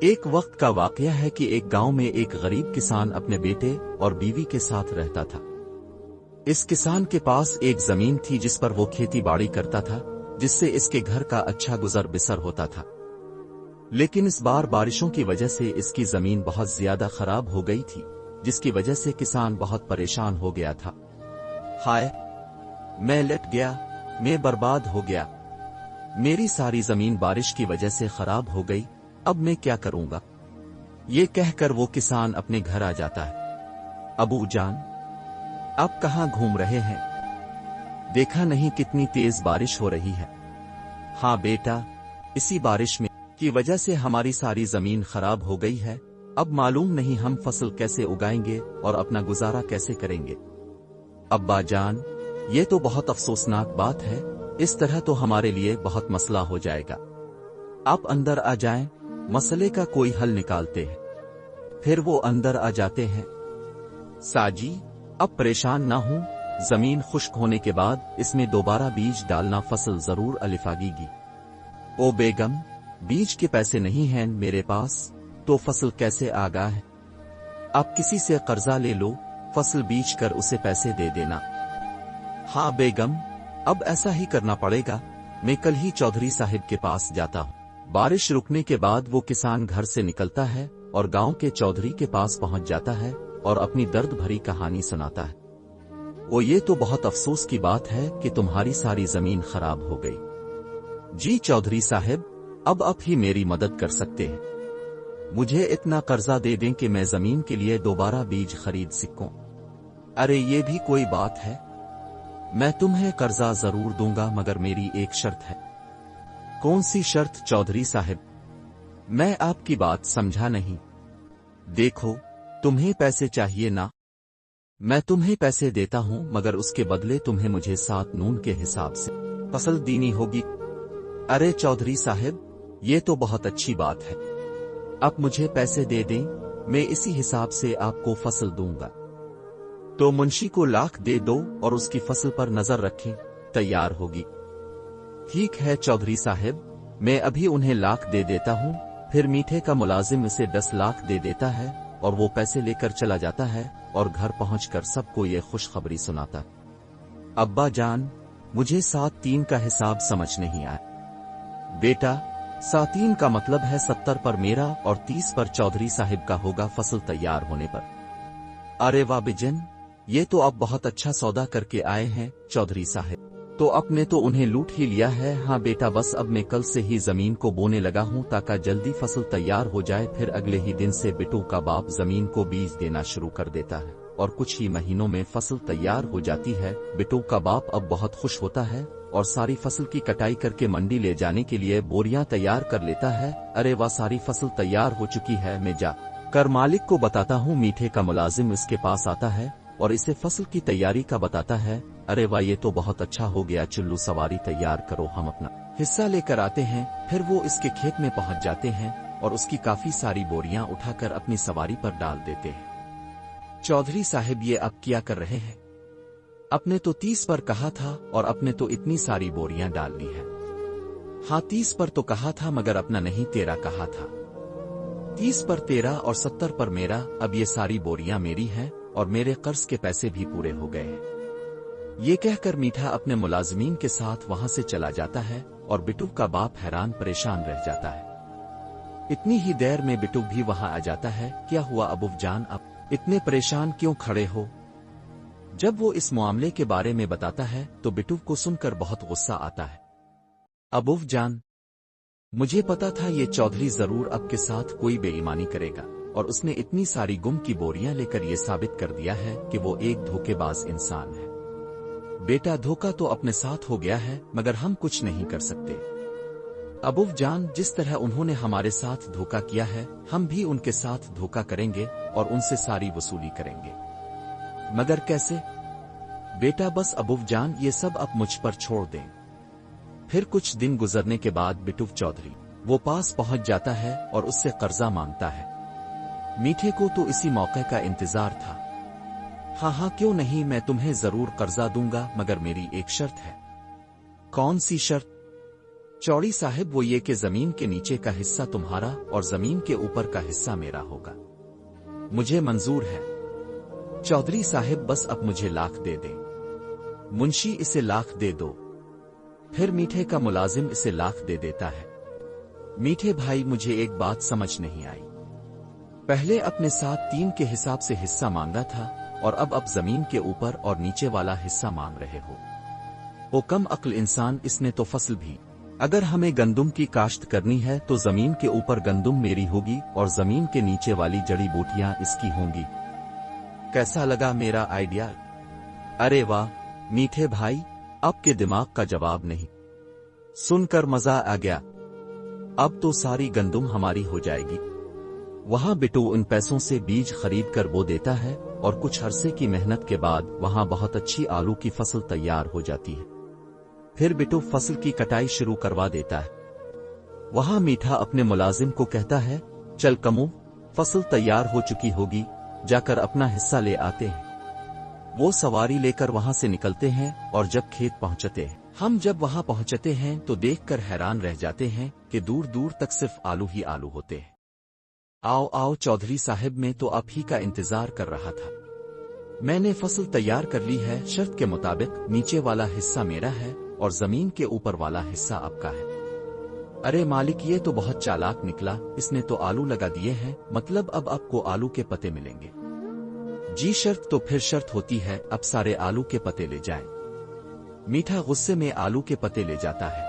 ایک وقت کا واقعہ ہے کہ ایک گاؤں میں ایک غریب کسان اپنے بیٹے اور بیوی کے ساتھ رہتا تھا۔ اس کسان کے پاس ایک زمین تھی جس پر وہ کھیتی باڑی کرتا تھا، جس سے اس کے گھر کا اچھا گزر بسر ہوتا تھا۔ لیکن اس بار بارشوں کی وجہ سے اس کی زمین بہت زیادہ خراب ہو گئی تھی، جس کی وجہ سے کسان بہت پریشان ہو گیا تھا۔ ہائے، میں لٹ گیا، میں برباد ہو گیا، میری ساری زمین بارش کی وجہ سے خراب ہو گئی، اب میں کیا کروں گا؟ یہ کہہ کر وہ کسان اپنے گھر آ جاتا ہے۔ ابو جان، آپ کہاں گھوم رہے ہیں؟ دیکھا نہیں کتنی تیز بارش ہو رہی ہے؟ ہاں بیٹا، اسی بارش میں کی وجہ سے ہماری ساری زمین خراب ہو گئی ہے، اب معلوم نہیں ہم فصل کیسے اگائیں گے اور اپنا گزارا کیسے کریں گے۔ ابا جان، یہ تو بہت افسوسناک بات ہے، اس طرح تو ہمارے لیے بہت مسئلہ ہو جائے گا۔ آپ اندر آ جائیں، مسئلے کا کوئی حل نکالتے ہیں۔ پھر وہ اندر آ جاتے ہیں۔ ساجی، اب پریشان نہ ہوں، زمین خشک ہونے کے بعد اس میں دوبارہ بیج ڈالنا، فصل ضرور الفاگے گی۔ او بیگم، بیج کے پیسے نہیں ہیں میرے پاس، تو فصل کیسے آگا ہے؟ آپ کسی سے قرضہ لے لو، فصل بیچ کر اسے پیسے دے دینا۔ ہاں بیگم، اب ایسا ہی کرنا پڑے گا، میں کل ہی چودھری صاحب کے پاس جاتا ہوں۔ بارش رکنے کے بعد وہ کسان گھر سے نکلتا ہے اور گاؤں کے چودھری کے پاس پہنچ جاتا ہے اور اپنی درد بھری کہانی سناتا ہے۔ وہ یہ تو بہت افسوس کی بات ہے کہ تمہاری ساری زمین خراب ہو گئی۔ جی چودھری صاحب، اب آپ ہی میری مدد کر سکتے ہیں، مجھے اتنا قرضہ دے دیں کہ میں زمین کے لیے دوبارہ بیج خرید سکوں۔ ارے یہ بھی کوئی بات ہے، میں تمہیں قرضہ ضرور دوں گا، مگر میری ایک شرط ہے۔ کون سی شرط چودھری صاحب؟ میں آپ کی بات سمجھا نہیں۔ دیکھو، تمہیں پیسے چاہیے نا، میں تمہیں پیسے دیتا ہوں، مگر اس کے بدلے تمہیں مجھے 7 نون کے حساب سے فصل دینی ہوگی۔ ارے چودھری صاحب، یہ تو بہت اچھی بات ہے، آپ مجھے پیسے دے دیں، میں اسی حساب سے آپ کو فصل دوں گا۔ تو منشی کو 1 لاکھ دے دو اور اس کی فصل پر نظر رکھیں، تیار ہوگی۔ ٹھیک ہے چودھری صاحب، میں ابھی انہیں 1 لاکھ دے دیتا ہوں، پھر میٹھے کا ملازم اسے 10 لاکھ دے دیتا ہے اور وہ پیسے لے کر چلا جاتا ہے اور گھر پہنچ کر سب کو یہ خوشخبری سناتا۔ ابا جان، مجھے 7-3 کا حساب سمجھ نہیں آیا۔ بیٹا، 7-3 کا مطلب ہے 70 پر میرا اور 30 پر چودھری صاحب کا ہوگا فصل تیار ہونے پر۔ ارے واہ بجن، یہ تو آپ بہت اچھا سودا کر کے آئے ہیں چودھری صاحب، تو آپ نے تو انہیں لوٹ ہی لیا ہے۔ ہاں بیٹا، بس اب میں کل سے ہی زمین کو بونے لگا ہوں تاکہ جلدی فصل تیار ہو جائے، پھر اگلے ہی دن سے بٹو کا باپ زمین کو بیج دینا شروع کر دیتا ہے اور کچھ ہی مہینوں میں فصل تیار ہو جاتی ہے۔ بٹو کا باپ اب بہت خوش ہوتا ہے اور ساری فصل کی کٹائی کر کے منڈی لے جانے کے لیے بوریاں تیار کر لیتا ہے۔ ارے واہ، ساری فصل تیار ہو چکی ہے، میں جا کر مالک کو بتاتا ہوں۔ میٹھے کا ملازم اس کے پاس آتا ہے اور اسے فصل کی تیاری کا بتاتا ہے۔ ارے واہ، یہ تو بہت اچھا ہو گیا، چلو سواری تیار کرو، ہم اپنا حصہ لے کر آتے ہیں۔ پھر وہ اس کے کھیت میں پہنچ جاتے ہیں اور اس کی کافی ساری بوریاں اٹھا کر اپنی سواری پر ڈال دیتے ہیں۔ چودھری صاحب، یہ اب کیا کر رہے ہیں؟ اپنے تو 30 پر کہا تھا اور اپنے تو اتنی ساری بوریاں ڈال لی ہے۔ ہاں 30 پر تو کہا تھا، مگر اپنا نہیں 13 کہا تھا۔ 30 پر 13 اور 70 پر میرا، اب یہ ساری بوریاں میری ہیں اور میرے قرض کے پیسے بھی پورے ہو گئے ہیں۔ یہ کہہ کر میٹھا اپنے ملازمین کے ساتھ وہاں سے چلا جاتا ہے اور بٹو کا باپ حیران پریشان رہ جاتا ہے۔ اتنی ہی دیر میں بٹو بھی وہاں آ جاتا ہے۔ کیا ہوا ابو جان، اب اتنے پریشان کیوں کھڑے ہو؟ جب وہ اس معاملے کے بارے میں بتاتا ہے تو بٹو کو سن کر بہت غصہ آتا ہے۔ ابو جان، مجھے پتا تھا یہ چودھری ضرور اب کے ساتھ کوئی بے ایمانی کرے گا اور اس نے اتنی ساری گم کی بوریاں لے کر یہ ثابت کر دیا ہے کہ وہ ایک دھوکے باز انسان ہے۔ بیٹا، دھوکا تو اپنے ساتھ ہو گیا ہے، مگر ہم کچھ نہیں کر سکتے۔ ابو جان، جس طرح انہوں نے ہمارے ساتھ دھوکا کیا ہے، ہم بھی ان کے ساتھ دھوکا کریں گے اور ان سے ساری وصولی کریں گے۔ مگر کیسے؟ بیٹا بس ابو جان، یہ سب اب مجھ پر چھوڑ دیں۔ پھر کچھ دن گزرنے کے بعد بٹو چودھری وہ پاس پہنچ جاتا ہے اور اس سے قرضہ مانگتا ہے۔ میٹھے کو تو اسی موقع کا انتظار تھا۔ ہاں ہاں کیوں نہیں، میں تمہیں ضرور قرضہ دوں گا، مگر میری ایک شرط ہے۔ کون سی شرط؟ चौड़ी साहब वो ये कि जमीन के नीचे का हिस्सा तुम्हारा और जमीन के ऊपर का हिस्सा मेरा होगा। मुझे मंजूर है। चौधरी साहब बस अब मुझे लाख दे दे। मुंशी इसे लाख दे दो। फिर मीठे का मुलाजिम इसे लाख दे देता है। मीठे भाई मुझे एक बात समझ नहीं आई। पहले अपने साथ 3 के हिसाब से हिस्सा मांगा था और अब जमीन के ऊपर और नीचे वाला हिस्सा मांग रहे हो। ओ कम अक्ल इंसान, इसने तो फसल भी। अगर हमें गंदुम की काश्त करनी है तो जमीन के ऊपर गंदुम मेरी होगी और जमीन के नीचे वाली जड़ी बूटियां इसकी होंगी। कैसा लगा मेरा आइडिया? अरे वाह मीठे भाई, आपके दिमाग का जवाब नहीं। सुनकर मजा आ गया। अब तो सारी गंदुम हमारी हो जाएगी। वहां बिट्टू उन पैसों से बीज खरीद कर बो देता है और कुछ अरसे की मेहनत के बाद वहां बहुत अच्छी आलू की फसल तैयार हो जाती है। फिर बिट्टू फसल की कटाई शुरू करवा देता है। वहां मीठा अपने मुलाजिम को कहता है, चल कमू, फसल तैयार हो चुकी होगी, जाकर अपना हिस्सा ले आते हैं। वो सवारी लेकर वहां से निकलते हैं और जब खेत पहुंचते हैं, हम जब वहां पहुंचते हैं तो देखकर हैरान रह जाते हैं कि दूर दूर तक सिर्फ आलू ही आलू होते हैं। आओ आओ चौधरी साहब, मैं तो आप ही का इंतजार कर रहा था। मैंने फसल तैयार कर ली है। शर्त के मुताबिक नीचे वाला हिस्सा मेरा है और जमीन के ऊपर वाला हिस्सा आपका है। अरे मालिक, ये तो बहुत चालाक निकला। इसने तो आलू लगा दिए हैं, मतलब अब आपको आलू के पत्ते मिलेंगे। जी शर्त तो फिर शर्त होती है, अब सारे आलू के पत्ते ले जाएं। मीठा गुस्से में आलू के पत्ते ले जाता है।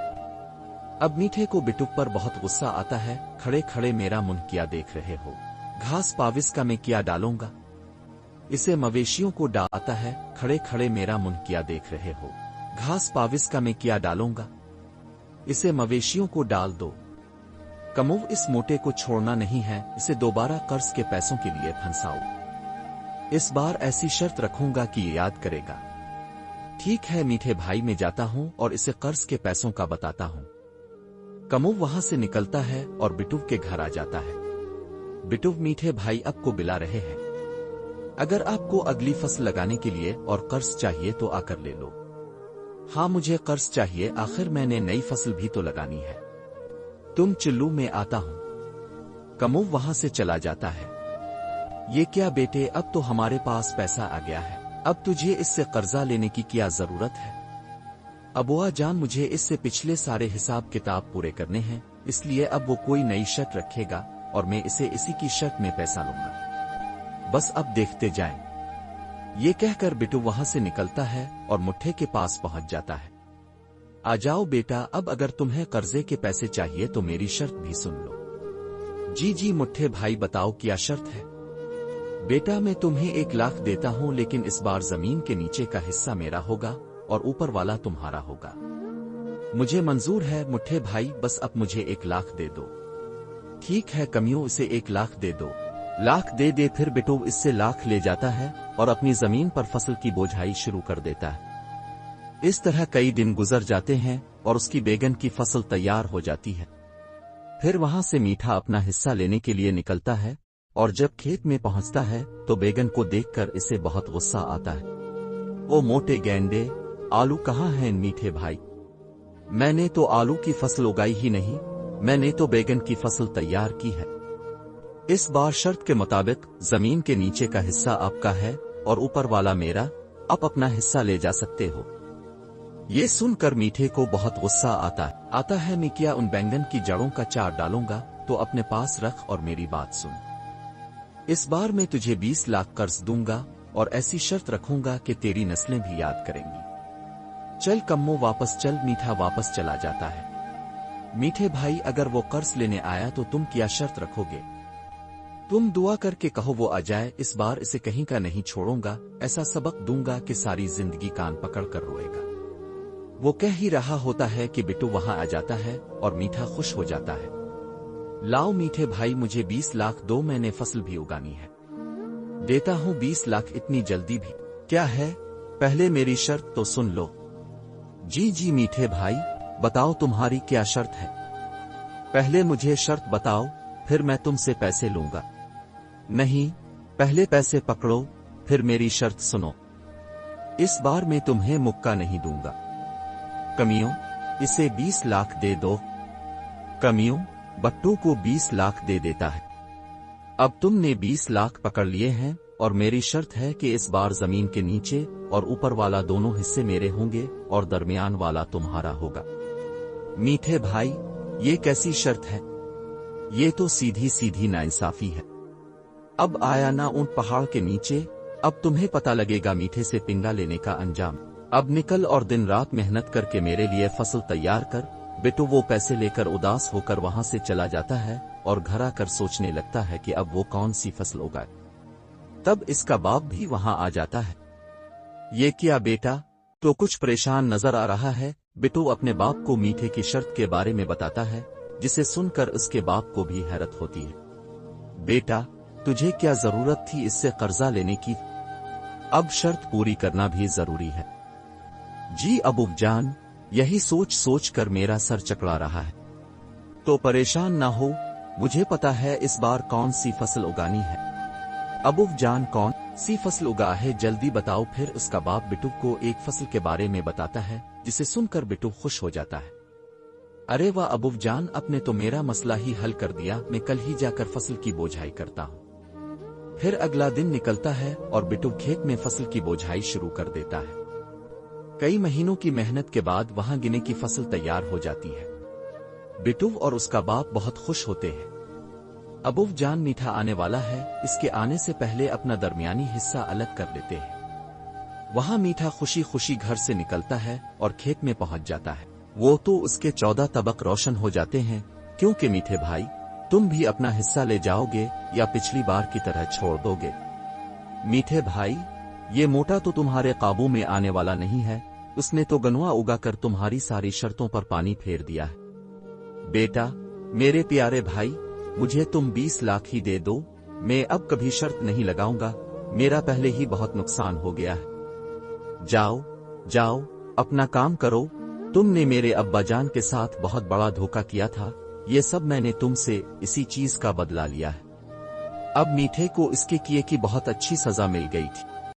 अब मीठे को बिट्टू पर बहुत गुस्सा आता है। खड़े खड़े मेरा मुंह क्या देख रहे हो? घास पाविस का मैं क्या डालूंगा? इसे मवेशियों को डालता है। खड़े खड़े मेरा मुंह क्या देख रहे हो? घास पाविस का मैं क्या डालूंगा? इसे मवेशियों को डाल दो। कमुव, इस मोटे को छोड़ना नहीं है, इसे दोबारा कर्ज के पैसों के लिए फंसाओ। इस बार ऐसी शर्त रखूंगा कि ये याद करेगा। ठीक है मीठे भाई, मैं जाता हूं और इसे कर्ज के पैसों का बताता हूं। कमुव वहां से निकलता है और बिट्टू के घर आ जाता है। बिट्टू, मीठे भाई आपको बुला रहे हैं। अगर आपको अगली फसल लगाने के लिए और कर्ज चाहिए तो आकर ले लो। हाँ मुझे कर्ज चाहिए, आखिर मैंने नई फसल भी तो लगानी है। तुम चिल्लू, में आता हूं। कमुव वहां से चला जाता है। ये क्या बेटे, अब तो हमारे पास पैसा आ गया है, अब तुझे इससे कर्जा लेने की क्या जरूरत है? अबुआ जान, मुझे इससे पिछले सारे हिसाब किताब पूरे करने हैं, इसलिए अब वो कोई नई शर्त रखेगा और मैं इसे इसी की शर्त में पैसा लूंगा। बस अब देखते जाएं। ये कहकर बिट्टू वहां से निकलता है और मुट्ठे के पास पहुंच जाता है। आ जाओ बेटा, अब अगर तुम्हें कर्जे के पैसे चाहिए तो मेरी शर्त भी सुन लो। जी जी मुट्ठे भाई, बताओ क्या शर्त है? बेटा मैं तुम्हें 1 लाख देता हूं, लेकिन इस बार जमीन के नीचे का हिस्सा मेरा होगा और ऊपर वाला तुम्हारा होगा। मुझे मंजूर है मुट्ठे भाई, बस अब मुझे 1 लाख दे दो। ठीक है कमियों, इसे 1 लाख दे दो। लाख दे दे। फिर बिट्टू इससे लाख ले जाता है और अपनी जमीन पर फसल की बोझाई शुरू कर देता है। इस तरह कई दिन गुजर जाते हैं और उसकी बैगन की फसल तैयार हो जाती है। फिर वहां से मीठा अपना हिस्सा लेने के लिए निकलता है और जब खेत में पहुंचता है तो बैगन को देखकर इसे बहुत गुस्सा आता है। ओ मोटे गेंडे, आलू कहाँ हैं मीठे भाई? मैंने तो आलू की फसल उगाई ही नहीं, मैंने तो बैगन की फसल तैयार की है। इस बार शर्त के मुताबिक जमीन के नीचे का हिस्सा आपका है और ऊपर वाला मेरा, आप अपना हिस्सा ले जा सकते हो। ये सुनकर मीठे को बहुत गुस्सा आता है। मैं क्या उन बैंगन की जड़ों का चार डालूंगा, तो अपने पास रख और मेरी बात सुन। इस बार मैं तुझे 20 लाख कर्ज दूंगा और ऐसी शर्त रखूंगा कि तेरी नस्लें भी याद करेंगी। चल कम्मो वापस चल। मीठा वापस चला जाता है। मीठे भाई, अगर वो कर्ज लेने आया तो तुम क्या शर्त रखोगे? तुम दुआ करके कहो वो आ जाए, इस बार इसे कहीं का नहीं छोड़ूंगा, ऐसा सबक दूंगा कि सारी जिंदगी कान पकड़ कर रोएगा। वो कह ही रहा होता है कि बिट्टू वहां आ जाता है और मीठा खुश हो जाता है। लाओ मीठे भाई, मुझे 20 लाख दो, मैंने फसल भी उगानी है। देता हूं 20 लाख, इतनी जल्दी भी क्या है? पहले मेरी शर्त तो सुन लो। जी जी मीठे भाई, बताओ तुम्हारी क्या शर्त है? पहले मुझे शर्त बताओ, फिर मैं तुमसे पैसे लूंगा। नहीं, पहले पैसे पकड़ो, फिर मेरी शर्त सुनो। इस बार मैं तुम्हें मुक्का नहीं दूंगा। कमियों, इसे 20 लाख दे दो। कमियों, बट्टू को 20 लाख दे देता है। अब तुमने 20 लाख पकड़ लिए हैं और मेरी शर्त है कि इस बार जमीन के नीचे और ऊपर वाला दोनों हिस्से मेरे होंगे और दरमियान वाला तुम्हारा होगा। मीठे भाई, ये कैसी शर्त है? ये तो सीधी सीधी नाइंसाफी है। अब आया ना ऊंट पहाड़ के नीचे, अब तुम्हें पता लगेगा मीठे से पिंगा लेने का अंजाम। अब निकल और दिन रात मेहनत करके मेरे लिए फसल तैयार कर। बिट्टू वो पैसे लेकर उदास होकर वहां से चला जाता है और घर आकर सोचने लगता है कि अब वो कौन सी फसल उगाए। तब इसका बाप भी वहां आ जाता है। ये क्या बेटा, तो कुछ परेशान नजर आ रहा है। बिट्टू अपने बाप को मीठे की शर्त के बारे में बताता है, जिसे सुनकर उसके बाप को भी हैरत होती है। बेटा, तुझे क्या जरूरत थी इससे कर्जा लेने की? अब शर्त पूरी करना भी जरूरी है। जी अबूजान, यही सोच सोच कर मेरा सर चकरा रहा है। तो परेशान ना हो, मुझे पता है इस बार कौन सी फसल उगानी है। अबूजान, कौन सी फसल उगा है, जल्दी बताओ। फिर उसका बाप बिट्टू को एक फसल के बारे में बताता है, जिसे सुनकर बिट्टू खुश हो जाता है। अरे वाह अबूजान, अपने तो मेरा मसला ही हल कर दिया। मैं कल ही जाकर फसल की बोझाई करता हूँ। फिर अगला दिन निकलता है और बिट्टू खेत में फसल की बोझाई शुरू कर देता है। कई महीनों की मेहनत के बाद वहां गिने की फसल तैयार हो जाती है। बिट्टू और उसका बाप बहुत खुश होते हैं। अबूजान, मीठा आने वाला है, इसके आने से पहले अपना दरमियानी हिस्सा अलग कर लेते हैं। वहां मीठा खुशी खुशी घर से निकलता है और खेत में पहुंच जाता है। वो तो उसके 14 तबक रोशन हो जाते हैं, क्योंकि मीठे भाई, तुम भी अपना हिस्सा ले जाओगे या पिछली बार की तरह छोड़ दोगे? मीठे भाई, ये मोटा तो तुम्हारे काबू में आने वाला नहीं है। उसने तो गनुआ उगाकर तुम्हारी सारी शर्तों पर पानी फेर दिया है। बेटा, मेरे प्यारे भाई, मुझे तुम 20 लाख ही दे दो। मैं अब कभी शर्त नहीं लगाऊंगा, मेरा पहले ही बहुत नुकसान हो गया है। जाओ जाओ, अपना काम करो। तुमने मेरे अब्बाजान के साथ बहुत बड़ा धोखा किया था, ये सब मैंने तुमसे इसी चीज का बदला लिया है। अब मीठे को इसके किए की बहुत अच्छी सजा मिल गई थी।